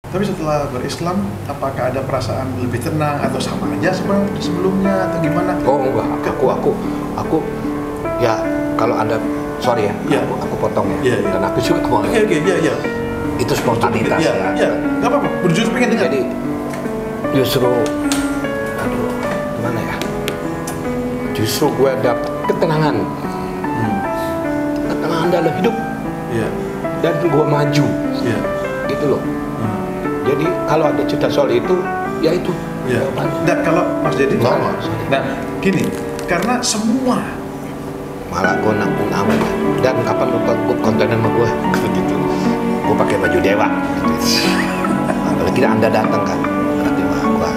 Tapi setelah berislam, apakah ada perasaan lebih tenang atau sama aja seperti sebelumnya atau gimana? Oh enggak, aku ya kalau Anda sorry ya, aku potong ya. Dan aku juga mau. Oke, iya. Itu spontanitas ya. Iya, nggak apa-apa. Berjujur pengen dengar. Jadi justru, gimana ya? Justru gue dapat ketenangan. Ketenangan dalam hidup. Iya. Dan gue maju. Iya. Gitu loh. Jadi kalau ada cerita soal itu, ya itu. Iya. Dan kalau Mas Dedi, nah gini, karena semua malah gue nanggung aman dan kapan lupa gue konten sama gue gitu. Gue pakai baju dewa. Gitu. Apalagi Anda datang kan, berarti mah gue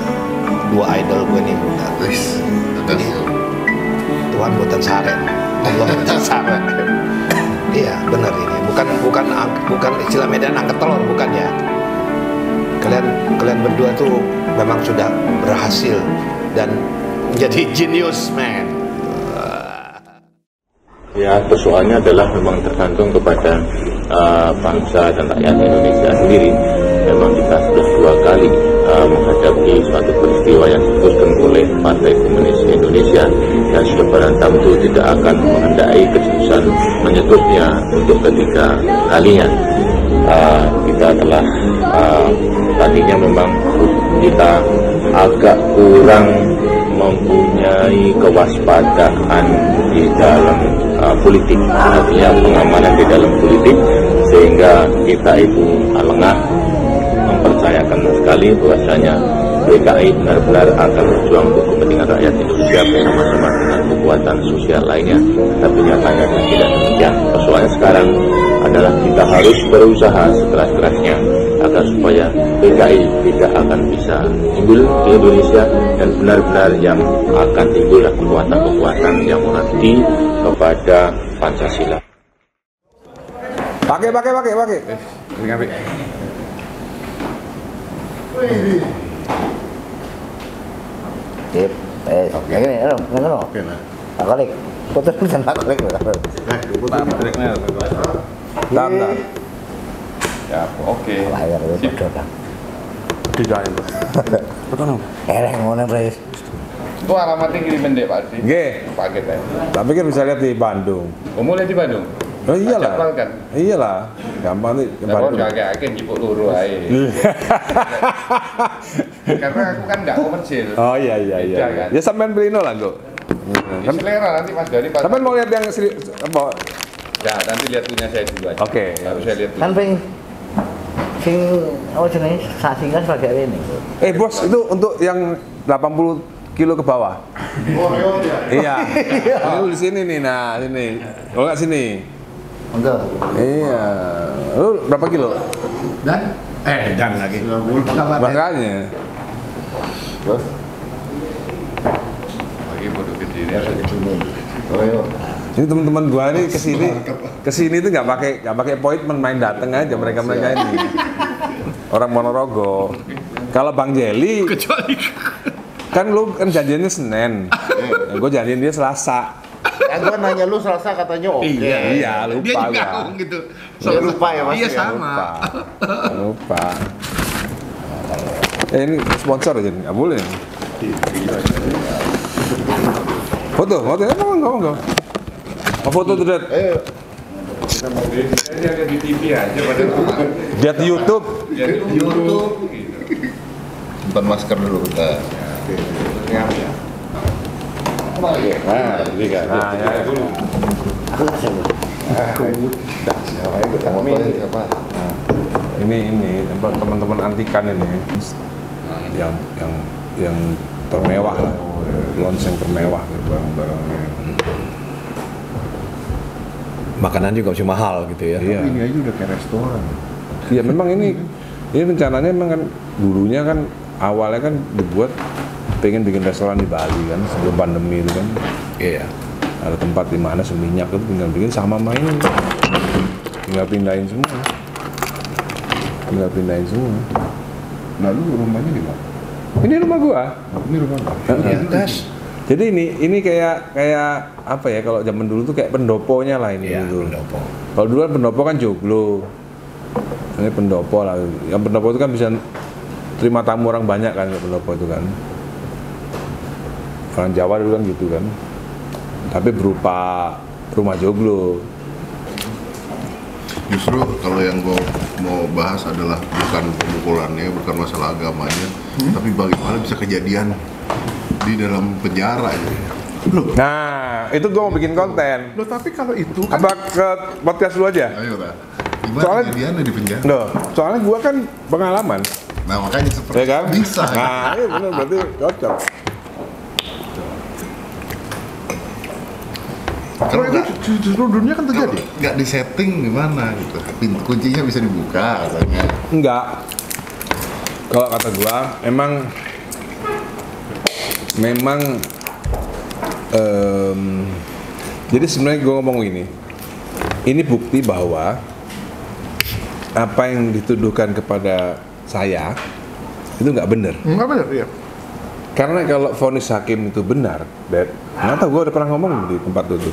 dua idol gue nih udah. Jadi Tuhan buatan sare, Allah buatan sare. Iya benar ini, bukan istilah Medan angkat telur, bukan ya. Kalian berdua tuh memang sudah berhasil dan menjadi genius man. Ya persoalannya adalah memang tergantung kepada bangsa dan rakyat Indonesia sendiri. Memang kita sudah dua kali menghadapi suatu peristiwa yang diputuskan oleh Partai Komunis Indonesia dan sudah barang tentu tidak akan menghendaki kesuksesan menyetusnya untuk ketiga kalinya. Kita telah tadinya memang kita agak kurang mempunyai kewaspadaan di dalam politik, artinya pengamanan di dalam politik, sehingga kita itu lengah mempercayakan sekali bahwasanya PKI benar-benar akan berjuang untuk kepentingan rakyat Indonesia bersama-sama dengan kekuatan sosial lainnya. Tapi nyatanya tidak demikian. Persoalannya sekarang adalah kita harus berusaha sekeras-kerasnya agar supaya PKI tidak akan bisa timbul di Indonesia dan benar-benar yang akan timbul kekuatan-kekuatan yang mengabdi kepada Pancasila. Pakai. Sip. Oke. Ini oke nah. Pak Kolik. Putus pesan Pak Kolik. Bentar. Ya, oke. Layar itu padha. Digawe. Betul. Ngono, Pres. Itu alamatnya kirimin deh Pak Adi. Nggih. Paket ya. Tapi kan bisa lihat di Bandung. Oh, mulai di Bandung? Oh iyalah. Jadwal kan? Iyalah. Gampang nih ke Bandung. Kalau kakek jipuk luru aja. Karena aku kan nggak komersil. Oh iya. Beda, kan? Ya sampean beli lah kok. Kan selera nanti Mas Dari Pak. Sampean mau lihat yang apa? Ya, nanti lihat punya saya dulu aja. Oke. Baru saya lihat dulu. Kan sing jenenge sasingan sebagai ini. Bos, itu untuk yang 80 kilo ke bawah. Iya. Lu di sini nih, nah sini. Oh nggak sini. Enggak. Iya. Lu berapa kilo? dan lagi. Makanya. Terus Lagi bodoh gede ini. Ini teman-teman gua nih kesini tuh nggak pakai appointment, main dateng aja mereka ini. Orang Ponorogo. Kalau Bang Jeli, kan lu kan janjiannya Senin, gue janjiin dia Selasa. Gue nanya lu Selasa katanya oke. Iya, lupa Dia juga gua. ngomong gitu. Lupa ya Mas. Iya sama. Lupa. Ini sponsor aja, nggak boleh. Foto, enggak. Foto tuh, Dad. Saya lihat di TV aja pada Lihat di YouTube. YouTube. Bukan masker dulu kita. Nah, ini kan. Nah, ya. Ini tempat teman-teman antikan ini. Yang termewah lah. Lonseng termewah barang-barangnya. Makanan juga masih mahal gitu ya. Iya. Ini aja udah kayak restoran. Iya, memang ini rencananya memang kan dulunya kan awalnya kan dibuat pengen bikin restoran di Bali kan sebelum pandemi itu kan. Iya. Ada tempat di mana seminyak itu tinggal bikin sama main. Tinggal pindahin semua. Lalu rumahnya di mana? Ini rumah gua. Ini rumah. Di atas. Jadi ini kayak apa ya, kalau zaman dulu tuh kayak pendoponya lah ini. Iya, dulu. pendopo. Kalau dulu kan pendopo kan joglo. Ini pendopo lah. Yang pendopo itu kan bisa terima tamu orang banyak kan, pendopo itu kan. Orang Jawa dulu kan gitu kan. Tapi berupa rumah joglo. Justru kalau yang gue mau bahas adalah bukan pemukulannya, bukan masalah agamanya, tapi bagaimana bisa kejadian di dalam penjara gitu. Nah, itu gue mau bikin konten. Loh, tapi kalau itu kan Apa ke podcast lu aja? Ayo lah. Gimana Soalnya- kejadiannya di penjara? Loh, soalnya gue kan pengalaman. Nah makanya seperti Ya kan? bisa. Nah, iya bener, berarti cocok. kalau itu di seluruh dunia kan terjadi. Nggak di setting gimana gitu. Pintu kuncinya bisa dibuka katanya. Enggak. Kalau kata gua, memang jadi sebenarnya gua ngomong ini bukti bahwa apa yang dituduhkan kepada saya itu nggak benar. Enggak benar, iya. Karena kalau vonis hakim itu benar, Dad, nggak tahu, gue udah pernah ngomong di tempat itu.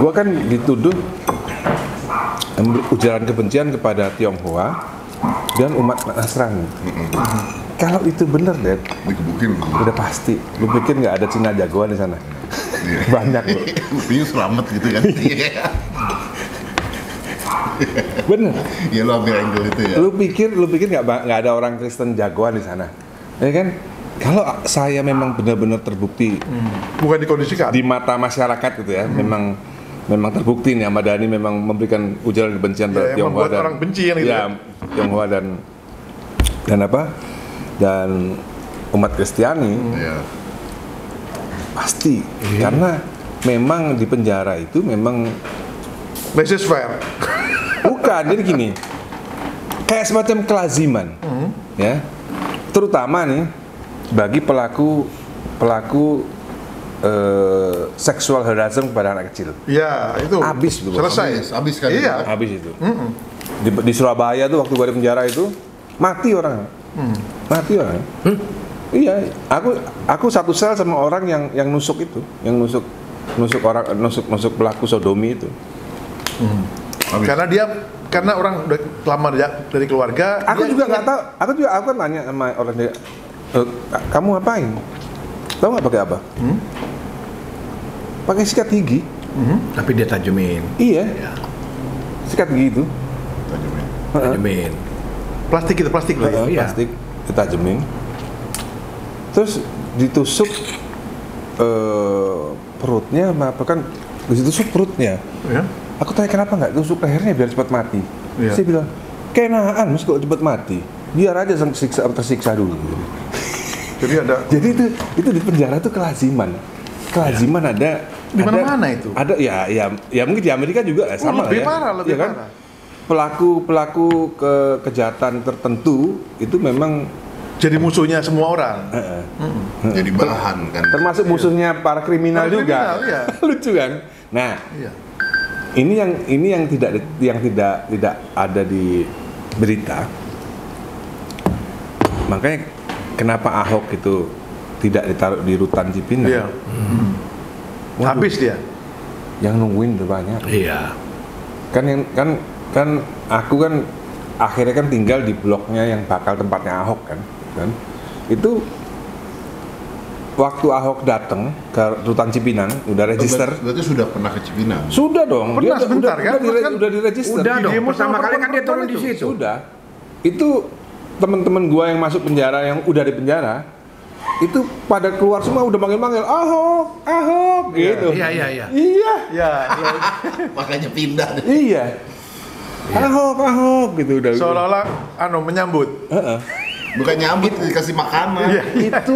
Gue kan dituduh ujaran kebencian kepada Tionghoa dan umat Nasrani. Kalau itu benar, Dad, Dikebukin. udah pasti. Lu pikir nggak ada Cina jagoan di sana? Banyak loh. Buktinya selamat gitu kan. Bener. Ya lo ambil angle itu ya. Lu pikir nggak ada orang Kristen jagoan di sana? Ya kan? Kalau saya memang benar-benar terbukti Bukan dikondisikan. di mata masyarakat gitu ya, memang terbukti nih Ahmad Dhani memang memberikan ujaran kebencian Ya, terhadap yang Tionghoa membuat orang benci yang gitu ya, Tionghoa dan umat Kristiani Iya. pasti karena memang di penjara itu memang Laissez faire. bukan, jadi gini, kayak semacam kelaziman ya, terutama nih bagi pelaku seksual harassment kepada anak kecil. Iya, itu. Habis itu, Bos. Selesai. Habis kan. Iya. Habis itu. Di Surabaya tuh waktu gua di penjara itu mati orang. Mati orang. Iya, aku satu sel sama orang yang nusuk itu, yang nusuk pelaku sodomi itu. Karena orang udah lama dari keluarga. Aku dia juga ingat. nggak tahu. Aku kan tanya sama orang dia, kamu ngapain? Tahu nggak pakai apa? Pakai sikat gigi. Tapi dia tajemin. Iya. Ya, Sikat gigi itu. tajemin. Plastik loh ya. Iya. Plastik ditajemin. Terus ditusuk perutnya, apa kan? Ditusuk perutnya. Ya. Aku tanya kenapa nggak tusuk lehernya biar cepat mati. Iya. Saya bilang, kenaan mas kok cepat mati. Biar aja tersiksa dulu. Jadi ada Jadi itu di penjara itu kelaziman. Kelaziman ada Di mana-mana itu. Ada ya mungkin di Amerika juga sama lebih lah ya. parah, lebih Iya kan? parah. Pelaku kejahatan tertentu itu memang jadi musuhnya semua orang. Jadi bahan kan. termasuk musuhnya para kriminal Para juga. kriminal, iya. Lucu kan? Nah, Iya. ini yang tidak ada di berita. Makanya kenapa Ahok itu tidak ditaruh di rutan Cipinang? Iya. Waduh, Habis dia. yang nungguin udah banyak. Iya. Kan aku kan akhirnya kan tinggal di bloknya yang bakal tempatnya Ahok kan. Itu waktu Ahok datang ke rutan Cipinang udah register. Berarti sudah pernah ke Cipinang. Sudah dong. Pernah sebentar, kan? Udah diregister. Udah dong. demo Pertama sama kali kan dia turun perempuan di itu. situ. Sudah. Itu teman-teman gua yang masuk penjara yang udah di penjara itu pada keluar semua udah manggil-manggil Ahok gitu. Iya. Iya. Ya. Makanya pindah deh. Iya. Ahok gitu udah. Seolah-olah menyambut. Heeh. Bukan nyambut dikasih makanan. Iya. Itu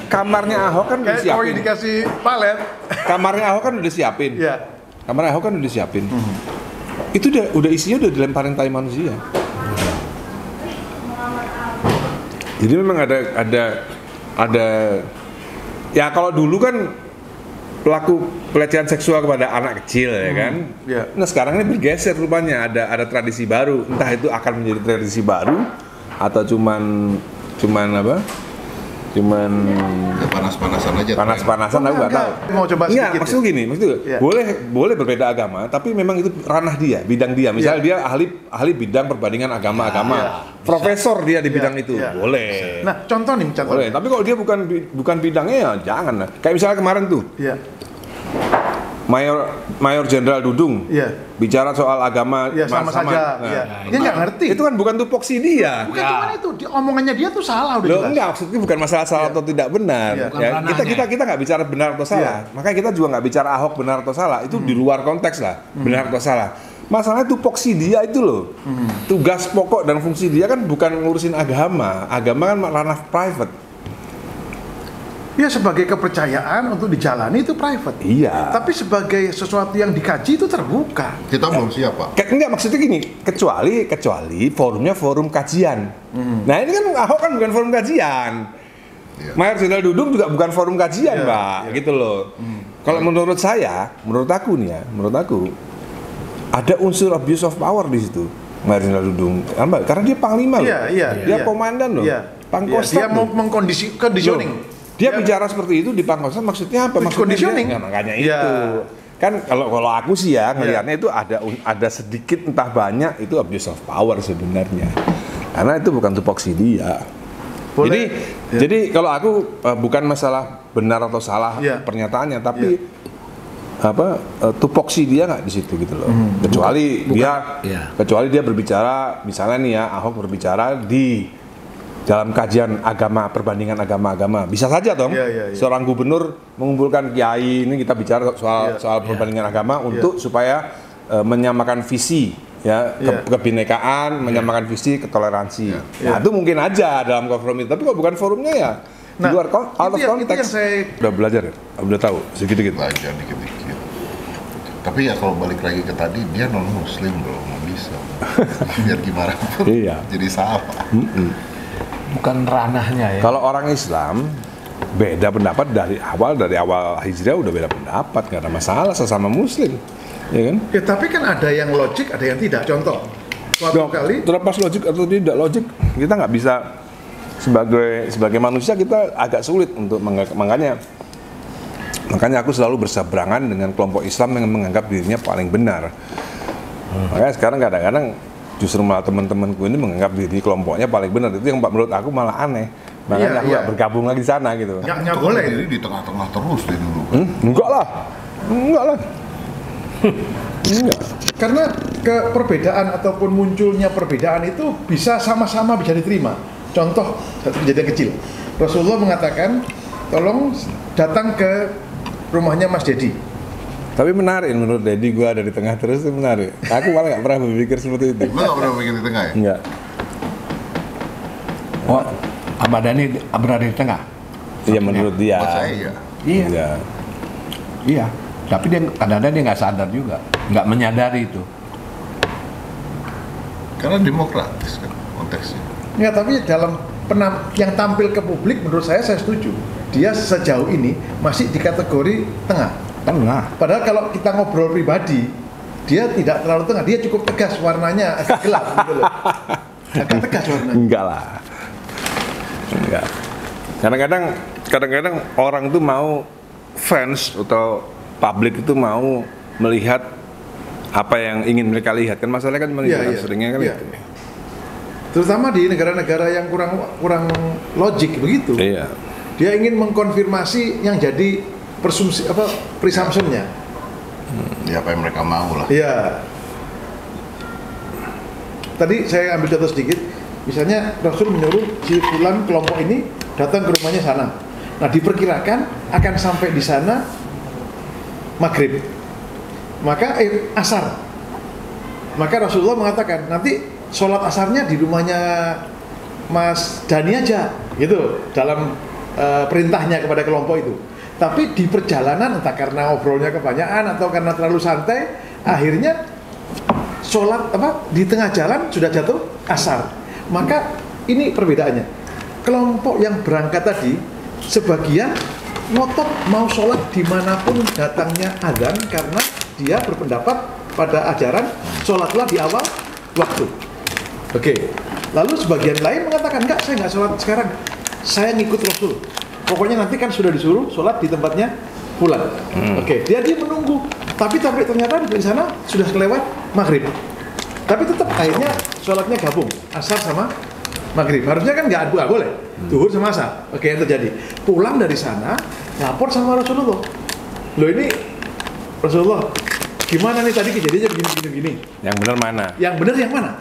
kamarnya Ahok kan udah Kayak kau siapin. dikasih palet. Kamarnya Ahok kan udah siapin. Iya. Kamarnya Ahok kan udah siapin. Itu udah isinya udah dilemparin tai manusia. Jadi memang ada ya kalau dulu kan pelaku pelecehan seksual kepada anak kecil ya kan. Iya. Nah sekarang ini bergeser rupanya ada tradisi baru. Entah itu akan menjadi tradisi baru atau cuman apa? cuman Ya, panas-panasan aja. panas-panasan aku nggak tahu. Mau coba Enggak, sedikit. maksudnya gini, maksudnya Iya. boleh berbeda agama, tapi memang itu ranah dia, bidang dia. Misalnya dia ahli bidang perbandingan agama-agama, profesor dia di bidang itu, iya. boleh. Nah, contoh nih, contoh. Boleh, tapi kalau dia bukan bidangnya ya jangan lah. Kayak misalnya kemarin tuh, Iya. Mayor Jenderal Dudung Iya. bicara soal agama Iya, sama Samad. saja. Nah, Iya. Dia nggak ngerti. itu kan bukan tupoksi dia. Bukan cuma itu, omongannya dia tuh salah udah Loh, jelas. enggak, maksudnya bukan masalah salah atau tidak benar. Iya. Ya, kita nggak bicara benar atau salah. Makanya kita juga nggak bicara Ahok benar atau salah. Itu di luar konteks lah, benar atau salah. Masalahnya tupoksi dia itu loh. Tugas pokok dan fungsi dia kan bukan ngurusin agama. Agama kan ranah private. Ya sebagai kepercayaan untuk dijalani itu private. Iya. Tapi sebagai sesuatu yang dikaji itu terbuka. Kita belum siap, Pak. Enggak, maksudnya gini, kecuali forumnya forum kajian. Nah ini kan Ahok kan bukan forum kajian. Iya. Mayor Jenderal Dudung juga bukan forum kajian, Iya, Pak, iya. gitu loh. Kalau menurut aku nih ya, ada unsur abuse of power di situ, Mayor Jenderal Dudung. Karena dia panglima loh, dia komandan loh, Dia Pangkostrat mau loh. conditioning. Dia bicara seperti itu di Pangkostrat maksudnya apa? Maksudnya Conditioning. dia, makanya Iya. itu. Kan kalau aku sih ya ngelihatnya itu ada sedikit entah banyak itu abuse of power sebenarnya. Karena itu bukan tupoksi dia. Boleh. Jadi kalau aku bukan masalah benar atau salah pernyataannya, tapi tupoksi dia nggak di situ gitu loh. Kecuali dia berbicara, misalnya nih ya, Ahok berbicara di dalam kajian agama, perbandingan agama-agama, bisa saja dong. Seorang gubernur mengumpulkan kiai, ini kita bicara soal perbandingan agama untuk supaya menyamakan visi, kebinekaan, menyamakan visi, ketoleransi. Nah itu mungkin aja dalam forum itu, tapi kok bukan forumnya ya? Di luar out of context. Udah belajar ya? Udah tahu sedikit-sedikit. Belajar dikit-dikit. Tapi ya kalau balik lagi ke tadi, dia non muslim bro, nggak bisa. Biar gimana pun jadi salah. Bukan ranahnya ya. Kalau orang Islam beda pendapat dari awal Hijriah udah beda pendapat, nggak ada masalah sesama Muslim, ya kan? Ya tapi kan ada yang logik, ada yang tidak. Contoh, suatu kali terlepas logik atau tidak logik, kita nggak bisa sebagai manusia kita agak sulit untuk makanya aku selalu berseberangan dengan kelompok Islam yang menganggap dirinya paling benar. Makanya sekarang kadang-kadang justru malah teman-temanku ini menganggap diri kelompoknya paling benar. Itu yang menurut aku malah aneh. Makanya aku nggak bergabung lagi di sana gitu. nggak boleh. Jadi di tengah-tengah terus dia dulu. Enggak lah. Enggak. Karena perbedaan ataupun munculnya perbedaan itu bisa sama-sama bisa diterima. Contoh satu kejadian kecil. Rasulullah mengatakan, tolong datang ke rumahnya Mas Dedi. Tapi menarik menurut Dedi, gue ada di tengah terus itu menarik. Aku malah nggak pernah berpikir seperti itu. Lo nggak pernah bikin di tengah ya? Enggak. Oh, Ahmad Dhani berada di tengah. Iya menurut dia. Buat saya ya. Iya. Iya. Tapi dia kadang-kadang dia nggak sadar juga, nggak menyadari itu. Karena demokratis kan konteksnya. Ya, tapi dalam yang tampil ke publik menurut saya setuju. Dia sejauh ini masih di kategori tengah. Tengah. Padahal kalau kita ngobrol pribadi, dia tidak terlalu tengah, dia cukup tegas, warnanya agak gelap gitu loh. Agak tegas warnanya. Enggak lah. Enggak. Kadang-kadang orang itu mau fans atau publik itu mau melihat apa yang ingin mereka lihat, kan masalahnya kan seringnya kan itu. Terutama di negara-negara yang kurang logik begitu. Iya. Dia ingin mengkonfirmasi yang jadi presumption-nya. Ya apa yang mereka mau lah. Iya. Tadi saya ambil contoh sedikit. Misalnya Rasul menyuruh si fulan kelompok ini datang ke rumahnya sana. Nah, diperkirakan akan sampai di sana maghrib. Maka asar. Maka Rasulullah mengatakan, nanti sholat asarnya di rumahnya Mas Dhani aja, gitu, dalam perintahnya kepada kelompok itu. Tapi di perjalanan, entah karena ngobrolnya kebanyakan atau karena terlalu santai, akhirnya sholat di tengah jalan sudah jatuh asar. Maka ini perbedaannya. Kelompok yang berangkat tadi, sebagian ngotot mau sholat dimanapun datangnya azan karena dia berpendapat pada ajaran sholatlah di awal waktu. Oke. Lalu sebagian lain mengatakan enggak, saya nggak sholat sekarang. saya ngikut Rasul. Pokoknya nanti kan sudah disuruh sholat di tempatnya fulan. Oke, dia menunggu. Tapi ternyata di sana sudah kelewat maghrib. Tapi tetap akhirnya sholatnya gabung, asar sama maghrib. Harusnya kan nggak boleh, zuhur sama asar. Oke, yang terjadi. Pulang dari sana, lapor sama Rasulullah. Loh ini Rasulullah, gimana nih tadi kejadiannya begini. Yang benar mana? Yang benar yang mana?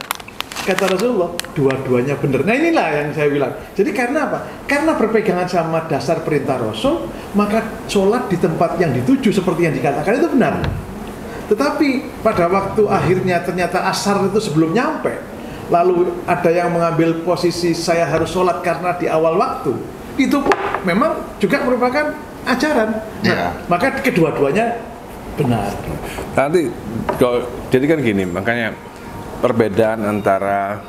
Kata Rasulullah, dua-duanya benar. Nah inilah yang saya bilang. Jadi karena apa? Karena berpegangan sama dasar perintah Rasul, maka sholat di tempat yang dituju seperti yang dikatakan itu benar. Tetapi pada waktu akhirnya ternyata asar itu sebelum nyampe, lalu ada yang mengambil posisi saya harus sholat karena di awal waktu, itu pun memang juga merupakan ajaran. Nah, maka kedua-duanya benar. Nanti jadi kan gini, makanya perbedaan antara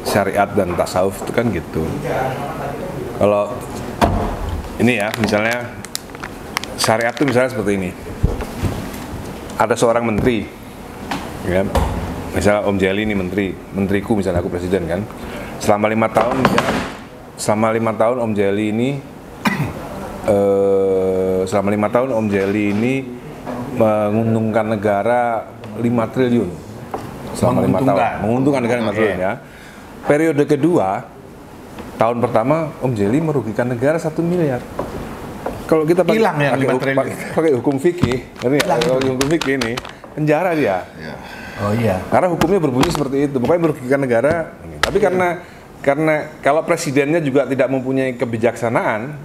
syariat dan tasawuf itu kan gitu. Kalau ini ya, misalnya syariat itu misalnya seperti ini. Ada seorang menteri, ya, misalnya Om Jeli ini menteriku, misalnya aku presiden kan. Selama 5 tahun Om Jeli ini menguntungkan negara 5 triliun selama 5 tahun. Menguntungkan negara 5 triliun ya. Periode kedua, tahun pertama Om Jeli merugikan negara 1 miliar. Kalau kita pakai hukum fikih, hukum fikih ini penjara dia. Oh iya. Karena hukumnya berbunyi seperti itu, pokoknya merugikan negara. Tapi karena kalau presidennya juga tidak mempunyai kebijaksanaan,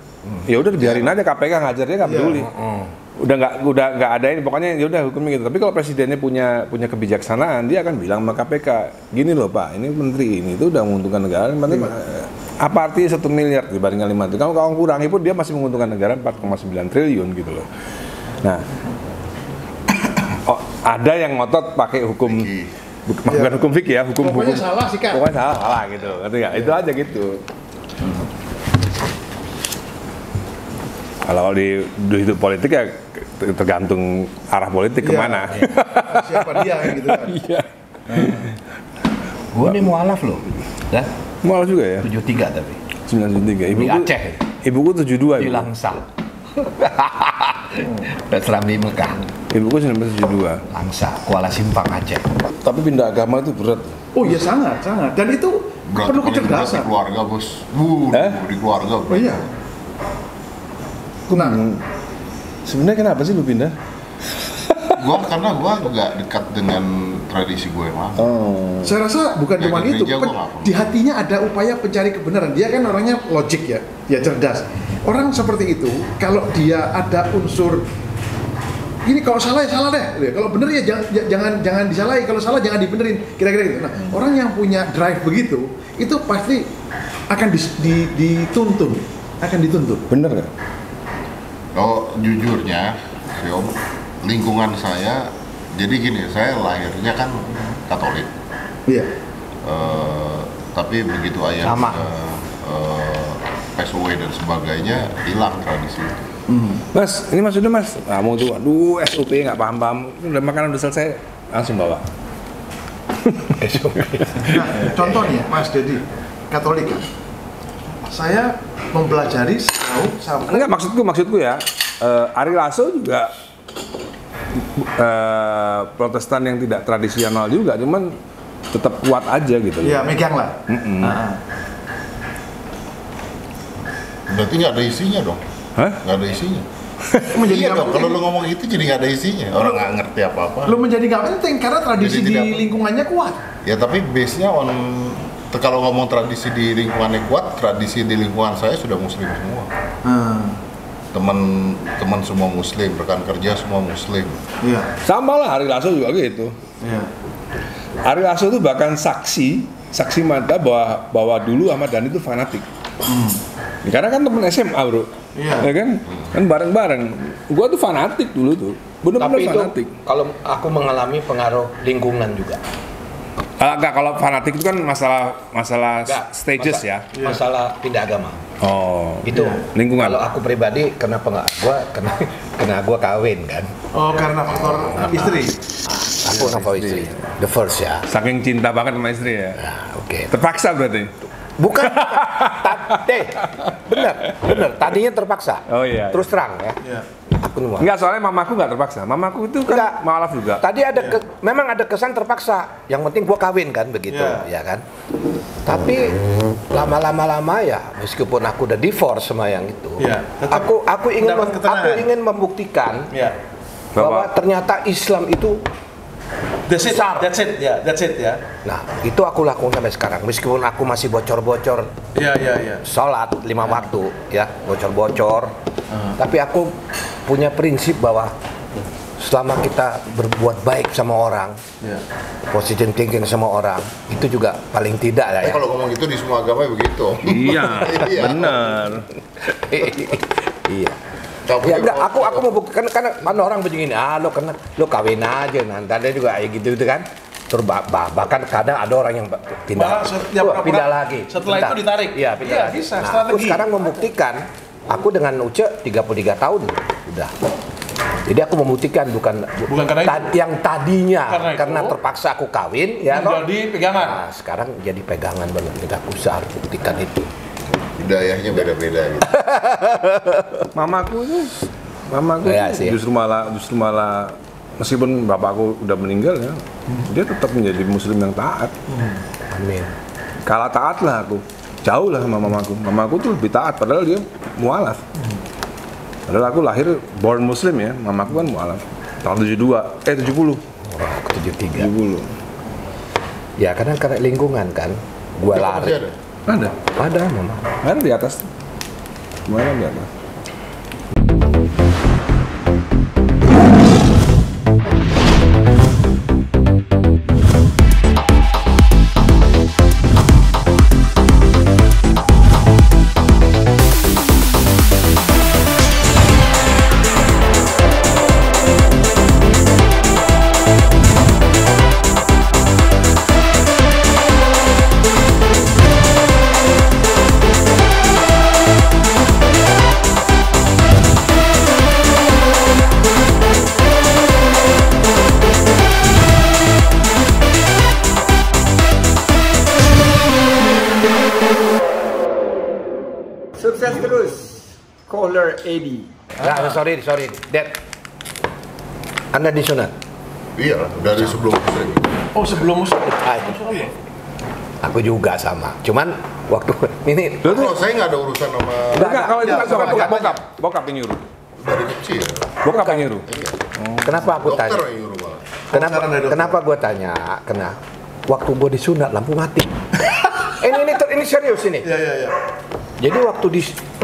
ya udah biarin aja KPK ngajar dia nggak peduli. Udah nggak ada ini, pokoknya ya udah hukumnya gitu. Tapi kalau presidennya punya kebijaksanaan, dia akan bilang sama KPK, gini loh Pak, ini menteri ini itu udah menguntungkan negara, apa artinya 1 miliar dibandingkan 5 triliun? Kalau kamu kurangi pun dia masih menguntungkan negara 4,9 triliun gitu loh. Nah, ada yang ngotot pakai hukum, bukan hukum fikih ya, hukum salah sih Kak. Pokoknya salah gitu, ngerti nggak? Itu aja gitu. Kalau di hidup politik ya tergantung arah politik kemana. Siapa dia gitu kan. Iya. Gue nih mualaf loh. Dah. Mualaf juga ya? 73 tapi. 93. Di Aceh. Ibuku 72. Di Langsa. Dan Serambi Mekah. Ibuku 1972. Langsa, Kuala Simpang Aceh. Tapi pindah agama itu berat. Oh iya sangat. Dan itu perlu kecerdasan. Di keluarga bos. Di keluarga. Oh iya. Nah, sebenarnya kenapa sih lu pindah? Karena gua nggak dekat dengan tradisi gue yang lama. Saya rasa bukan cuma itu, di hatinya ada upaya pencari kebenaran. Dia kan orangnya logik ya, dia cerdas. Orang seperti itu, kalau dia ada unsur ini kalau salah ya salah deh, kalau bener ya jangan disalahi, kalau salah jangan dibenerin, kira-kira gitu. Nah, orang yang punya drive begitu, itu pasti akan dituntun, Bener nggak? Kalau jujurnya, Om, lingkungan saya, jadi gini, saya lahirnya kan Katolik. Iya. Tapi begitu ayah PSW dan sebagainya, hilang tradisi itu. Mas, ini maksudnya Mas, kamu tuh, aduh SOP nggak paham, udah makanan udah selesai, langsung bawa. SOP. Nah, contoh nih, Mas Dedi, Katolik kan? Saya mempelajari sejauh sampai... Enggak, maksudku ya, Ari Lasso juga Protestan yang tidak tradisional juga, cuman tetap kuat aja gitu. Iya, megang lah. Berarti nggak ada isinya dong? Hah? Nggak ada isinya. Menjadi iya dong, kalau lu ngomong itu jadi nggak ada isinya. Orang nggak ngerti apa-apa. Lu menjadi nggak penting karena tradisi di lingkungannya kuat. Ya tapi base-nya kalau ngomong tradisi di lingkungannya kuat, tradisi di lingkungan saya sudah muslim semua. Teman semua muslim, rekan kerja semua muslim. Iya. Sama lah Ari Lasso juga gitu. Iya. Ari Lasso itu bahkan saksi mata bahwa dulu Ahmad Dhani itu fanatik. Karena kan temen SMA bro. Iya. Ya kan bareng-bareng. Gua tuh fanatik dulu tuh. Bener-bener fanatik. Kalau aku mengalami pengaruh lingkungan juga. Enggak, kalau fanatik itu kan masalah stages ya. Masalah pindah agama. Oh. Itu lingkungan. Kalau aku pribadi karena gua kawin kan. Oh, karena faktor istri. Aku sama istri. The first ya. Saking cinta banget sama istri ya. Nah, oke. Terpaksa berarti. Bukan. Bener. Tadinya terpaksa. Oh iya. Terus terang ya. Iya. Aku mualaf. Enggak, soalnya mamaku nggak terpaksa. Mamaku itu kan Enggak. mualaf juga. Tadi ada memang ada kesan terpaksa. Yang penting gua kawin kan begitu, ya kan. Tapi lama-lama ya, meskipun aku udah divorce sama yang itu, tetap aku ingin membuktikan bahwa ternyata Islam itu That's it ya. Nah, itu aku lakukan sampai sekarang. Meskipun aku masih bocor-bocor Iya. sholat 5 waktu, ya bocor-bocor. Tapi aku punya prinsip bahwa selama kita berbuat baik sama orang, positive thinking sama orang, itu juga paling tidak lah ya. Kalau ngomong gitu di semua agama begitu. Iya, benar. Iya. Ya enggak, aku mau buktikan karena orang begini, lo kawin aja, nanti ada juga kayak gitu kan. Terus bahkan kadang ada orang yang pindah lagi. Setelah itu ditarik. Iya, pindah lagi. Bisa, Nah, aku sekarang membuktikan, aku dengan Uce 33 tahun udah. Jadi aku membuktikan bukan karena itu. Yang tadinya Karena terpaksa aku kawin, ya jadi pegangan. Nah, sekarang jadi pegangan banget. Kita usaha buktikan itu. Hidayahnya beda-beda gitu. Mamaku Ya, sih. justru malah meskipun bapakku udah meninggal ya, dia tetap menjadi muslim yang taat. Amin. Kalah taat lah aku. Jauh lah sama mamaku. Mamaku tuh lebih taat padahal dia mualaf. Padahal aku lahir born muslim ya, mamaku kan mualaf. Tahun 70. Wah, aku 73. 70. Ya karena lingkungan kan, gua lari. Ada mama. Ada di atas. Gimana di atas? Sukses terus, Caller Eddie. Nah, sorry, Dad. Anda disunat? Iya, dari sebelum muslim. Oh, sebelum muslim. Aku juga sama. Cuman waktu ini Kalau saya nggak ada urusan sama Enggak, kalau itu kan bokap yang nyuruh. dari kecil. Bokap yang nyuruh. kenapa aku Dokter tanya? yang nyuruh malah. Kenapa gue tanya? Waktu gue disunat lampu mati. ini serius ini. Iya. Jadi waktu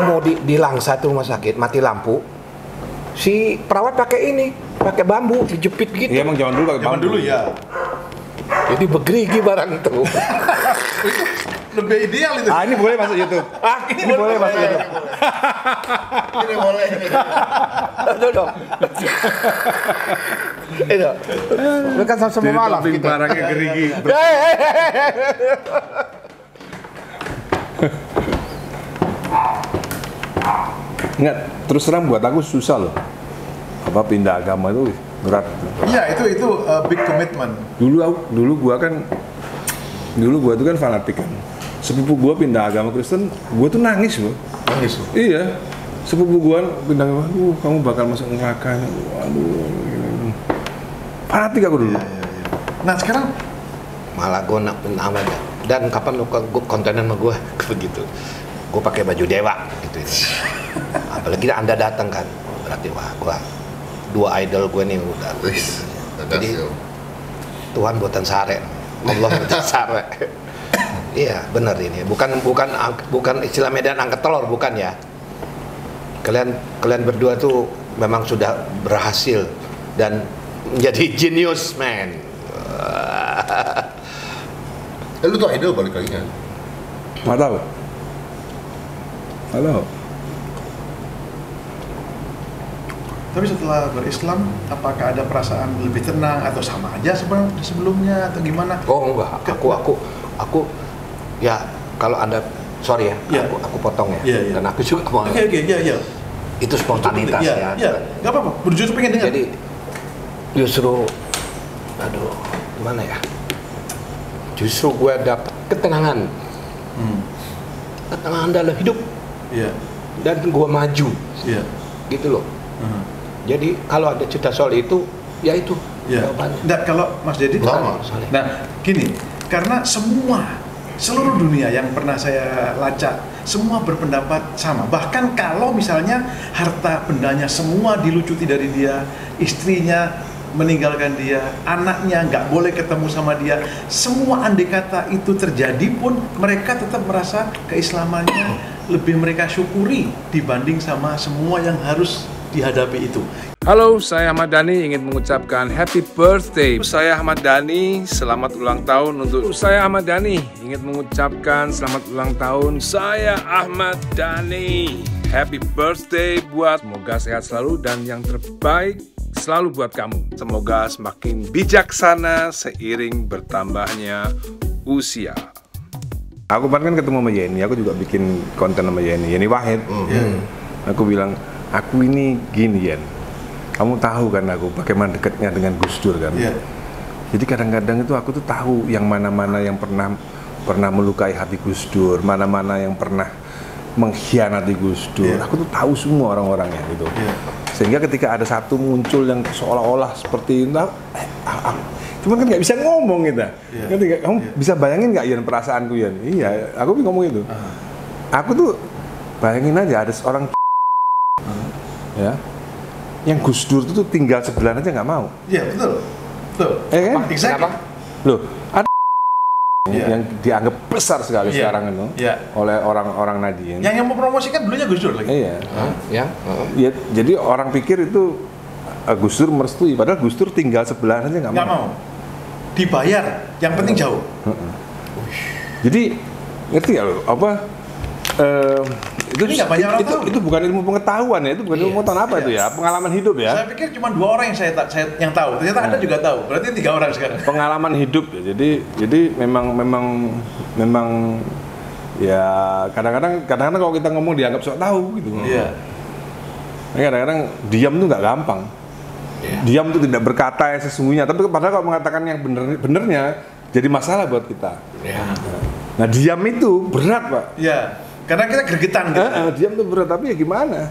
mau dilangsa tuh rumah sakit mati lampu, si perawat pakai bambu dijepit gitu. Iya emang zaman dulu pakai Zaman bambu. dulu ya. Jadi begerigi barang itu. Lebih ideal itu. Ah, ini boleh masuk YouTube. Ini boleh masuk YouTube. Ini boleh. Aduh dong. Itu. Lu kan sama-sama malam Tapi kita. barangnya gerigi. Enggak, terus terang buat aku susah loh. Apa pindah agama itu berat. Iya, itu big commitment. Dulu gua tuh kan fanatik kan. Sepupu gua pindah agama Kristen, gua tuh nangis loh. Nangis. Iya. Sepupu gua pindah agama, kamu bakal masuk neraka. Waduh. Fanatik aku dulu. Nah, sekarang Malah gue namanya. Dan kapan lu kontenan sama gue begitu. Gue pakai baju dewa gitu. Apalagi Anda datang kan. Berarti wah gue dua idol gue nih udah. Jadi Tuhan buatan sare. Allah buatan sare. Iya, benar ini. Bukan istilah Medan angkat telur, bukan ya. Kalian berdua tuh memang sudah berhasil dan menjadi genius, man. Lu tuh idol balik lagi kan? Nggak tahu. tapi setelah berislam, apakah ada perasaan lebih tenang atau sama aja sebelumnya atau gimana? Oh enggak, aku ya kalau Anda sorry ya, aku potong ya. Iya. Dan aku juga mau. Oke, iya. Itu spontanitas ya. Iya. Enggak apa-apa. Berjujur pengen dengar. Jadi justru gimana ya? Justru gue dapet ketenangan Anda adalah hidup Iya. dan gua maju, Iya. gitu loh. Jadi kalau ada cerita soal itu, ya itu Iya. jawabannya. Nggak, kalau Mas Dedi Lama. Nah, gini, karena seluruh dunia yang pernah saya lacak, semua berpendapat sama. Bahkan kalau misalnya harta bendanya semua dilucuti dari dia, istrinya meninggalkan dia, anaknya nggak boleh ketemu sama dia, semua andai kata itu terjadi pun mereka tetap merasa keislamannya lebih mereka syukuri dibanding sama semua yang harus dihadapi itu. Halo, saya Ahmad Dhani ingin mengucapkan happy birthday. Saya Ahmad Dhani, selamat ulang tahun untuk saya Ahmad Dhani ingin mengucapkan selamat ulang tahun saya Ahmad Dhani. Happy birthday buat, semoga sehat selalu dan yang terbaik selalu buat kamu. Semoga semakin bijaksana seiring bertambahnya usia. Aku kan ketemu sama Yeni, aku juga bikin konten sama Yeni Wahid. Aku bilang, aku ini gini Yen, kamu tahu kan aku bagaimana dekatnya dengan Gus Dur kan. Jadi kadang-kadang itu aku tuh tahu yang mana-mana yang pernah melukai hati Gus Dur, mana-mana yang pernah mengkhianati Gus Dur. Aku tuh tahu semua orang-orangnya gitu. Sehingga ketika ada satu muncul yang seolah-olah seperti itu, cuman kan nggak bisa ngomong kita. Kamu bisa bayangin nggak Yan perasaanku Yan? Iya, aku ngomong itu. Aku tuh bayangin aja ada seorang ya, yang Gus Dur itu tuh tinggal sebelah aja nggak mau. Iya, betul. Betul. Kan? Kenapa? Loh, ada yang dianggap besar sekali sekarang itu oleh orang-orang Nadiyin. Yang mempromosikan dulunya Gus Dur lagi. Iya. Ya, jadi orang pikir itu Gus Dur merestui, padahal Gus Dur tinggal sebelah aja nggak mau. Dibayar, yang penting jauh. Jadi ngerti ya lo apa? Itu Ini nggak banyak orang tahu. Itu bukan ilmu pengetahuan ya, itu bukan ilmu pengetahuan apa itu ya, pengalaman hidup ya. Saya pikir cuma 2 orang yang saya tahu. Ternyata Anda juga tahu. Berarti 3 orang sekarang. Pengalaman hidup ya. Jadi memang ya kadang-kadang kalau kita ngomong dianggap sok tahu gitu. Iya. Kadang-kadang diam tuh nggak gampang. Diam tuh tidak berkata yang sesungguhnya, tapi padahal kalau mengatakan yang benernya jadi masalah buat kita. Nah, diam itu berat, Pak. Iya. Karena kita gregetan gitu. Diam tuh berat, tapi ya gimana?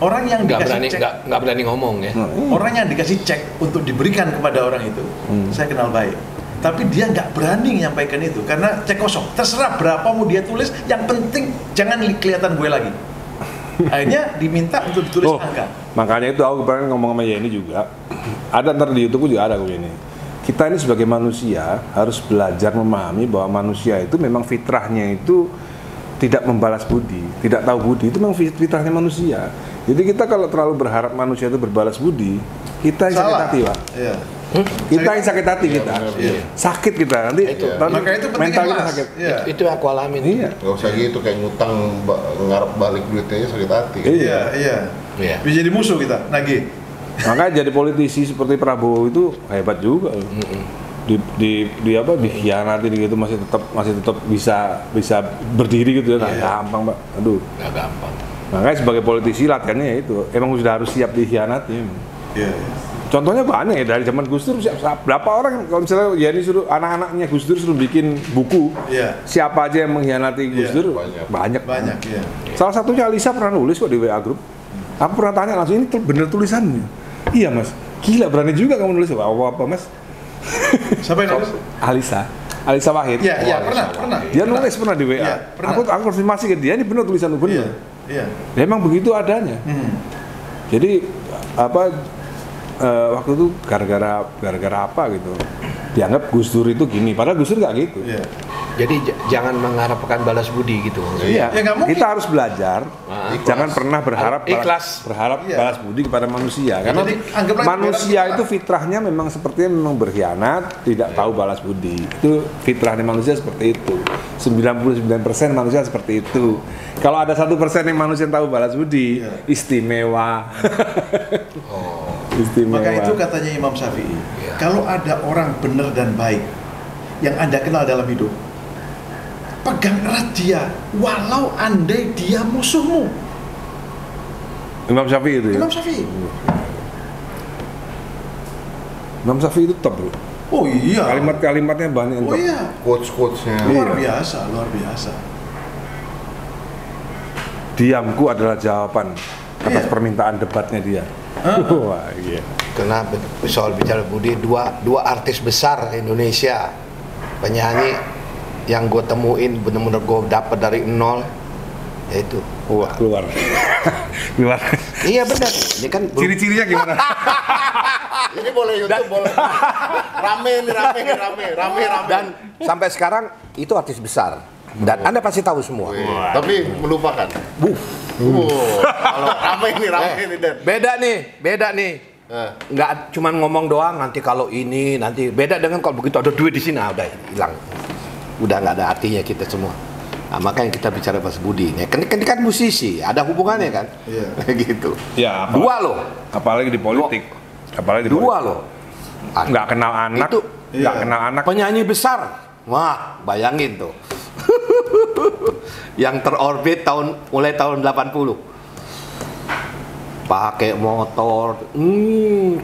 Orang yang dikasih cek, nggak berani ngomong ya. orang yang dikasih cek untuk diberikan kepada orang itu, saya kenal baik. Tapi dia nggak berani menyampaikan itu karena cek kosong. Terserah berapa mau dia tulis, yang penting jangan kelihatan gue lagi. Akhirnya diminta untuk ditulis angka. Makanya itu aku kemarin ngomong sama Yeni juga. Ada ntar di YouTube juga ada aku ini. Kita ini sebagai manusia harus belajar memahami bahwa manusia itu memang fitrahnya itu tidak membalas budi, tidak tahu budi, itu memang fitrahnya manusia. Jadi kita kalau terlalu berharap manusia itu berbalas budi, kita yang sakit hati, Pak. Iya. Kita yang sakit hati kita. Sakit kita nanti. Maka itu penting mental kita sakit. Itu yang aku alamin. Iya. Gak usah gitu, kayak ngutang ngarep balik duitnya aja sakit hati. Iya. Bisa jadi musuh kita, nagih. Makanya jadi politisi seperti Prabowo itu hebat juga. Dikhianati gitu masih tetap bisa berdiri gitu ya. Nggak gampang, Pak. Aduh. Nggak gampang. Makanya sebagai politisi latihannya ya itu emang sudah harus siap dikhianati. Iya. Contohnya banyak ya, dari zaman Gus Dur berapa orang kalau misalnya Yeni suruh anak-anaknya Gus Dur suruh bikin buku, siapa aja yang mengkhianati Gus Dur, banyak. Iya. Salah satunya Alisa pernah nulis kok di WA Group. Aku pernah tanya langsung, ini bener tulisannya? Iya Mas, gila berani juga kamu nulis. Apa Mas? Siapa yang nulis? Alisa Wahid. Iya, pernah. Dia nulis pernah di WA. Aku konfirmasi ke dia, ini bener tulisan lu, bener. Iya. Memang begitu adanya. Jadi waktu itu gara-gara apa gitu, dianggap Gus Dur itu gini, padahal Gus Dur nggak gitu. Jadi jangan mengharapkan balas budi gitu. Iya. Kita harus belajar, jangan pernah berharap balas budi kepada manusia, karena manusia itu fitrahnya memang sepertinya memang berkhianat, tidak tahu balas budi. Itu fitrahnya manusia seperti itu. 99% manusia seperti itu. Kalau ada 1% yang manusia yang tahu balas budi, istimewa. Istimewa. Maka itu katanya Imam Syafi'i, kalau ada orang benar dan baik yang Anda kenal dalam hidup, pegang erat dia, walau andai dia musuhmu. Imam Syafi'i itu ya? Imam Syafi'i. Imam Syafi'i itu top, bro. Oh iya. Kalimat-kalimatnya banyak. Oh iya. Quotes-quotesnya. Luar biasa. diamku adalah jawaban atas permintaan debatnya dia. Wah, iya. Karena soal bicara Budi, dua artis besar Indonesia, penyanyi yang gue temuin bener-bener gue dapet dari nol, yaitu Wah, keluar. Keluar. iya benar. Ini kan Ciri-cirinya gimana? Ini boleh YouTube, boleh. Rame. Dan sampai sekarang itu artis besar. Dan Anda pasti tahu semua. Tapi melupakan. Kalau rame nih Dan. Beda nih. Nggak cuman ngomong doang, nanti kalau ini, nanti beda dengan kalau begitu ada duit di sini, udah hilang. Udah nggak ada artinya kita semua. Nah, makanya kita bicara Mas Budi. Kan musisi, ada hubungannya kan? Iya. gitu. Ya, Dua loh. Apalagi di politik. Apalagi di Dua politik. loh. Nggak kenal anak. Itu nggak kenal anak. penyanyi besar. Wah, bayangin tuh. Yang terorbit mulai tahun 80. Pakai motor.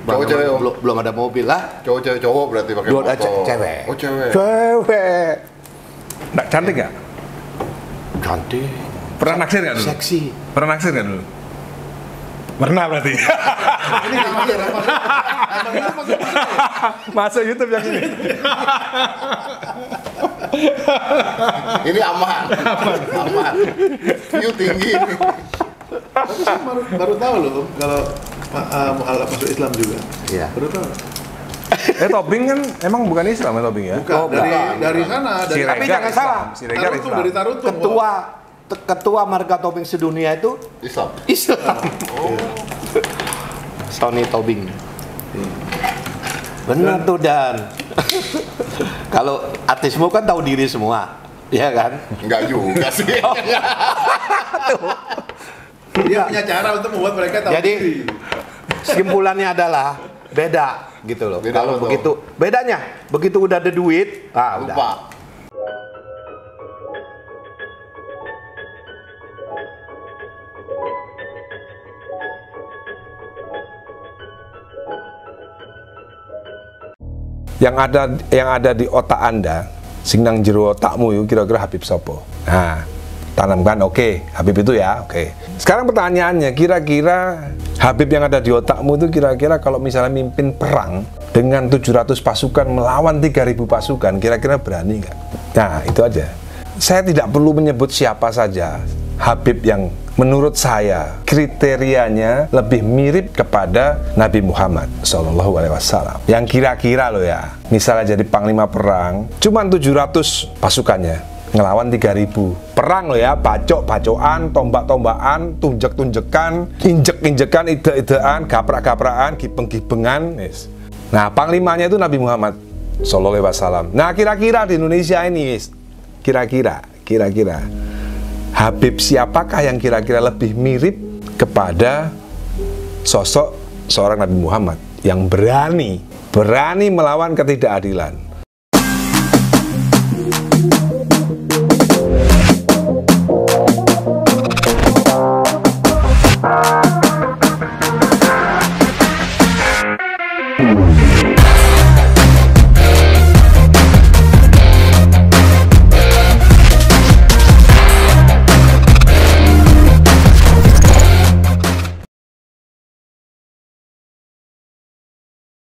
Cowok-cewek, belum ada mobil lah. Cowok berarti pakai Dua motor. cewek. Oh, cewek. Cewek. Nggak cantik nggak? Cantik. Pernah naksir nggak dulu? Seksi. Pernah naksir nggak dulu? Pernah berarti. Ini Masuk YouTube yang ini. Ini aman. View tinggi ini. Tapi saya baru tahu loh kalau mualaf masuk Islam juga. Iya. Baru tahu. Tobing kan emang bukan Islam ya Tobing ya? Bukan, dari sana, dari Siregar Tapi jangan Islam. salah. Siregar Tarutung, Islam. dari Tarutung. Ketua marga Tobing sedunia itu Islam. Sony Tobing. Benar tuh Dan. Kalau artismu kan tahu diri semua, ya kan? Enggak juga sih. Dia punya cara untuk membuat mereka tahu Jadi diri. kesimpulannya adalah beda gitu loh. Beda Kalau betul. begitu, bedanya begitu udah ada duit, udah. Lupa. Yang ada di otak Anda, sing nang jero otakmu itu kira-kira Habib sopo. Nah, tanamkan oke, Habib itu ya, oke. Sekarang pertanyaannya, kira-kira Habib yang ada di otakmu itu kira-kira kalau misalnya mimpin perang dengan 700 pasukan melawan 3000 pasukan, kira-kira berani nggak? Nah, itu aja. Saya tidak perlu menyebut siapa saja Habib yang menurut saya kriterianya lebih mirip kepada Nabi Muhammad SAW. Yang kira-kira loh ya, misalnya jadi panglima perang, cuman 700 pasukannya ngelawan 3000. Perang loh ya, bacok-bacokan, tombak-tombakan, tunjek-tunjekan, injek-injekan, ide-idean, gaprak-gaprakan, gibeng-gibengan. Yes. Nah, panglimanya itu Nabi Muhammad SAW. Nah, kira-kira di Indonesia ini, kira-kira Habib siapakah yang kira-kira lebih mirip kepada sosok seorang Nabi Muhammad yang berani melawan ketidakadilan?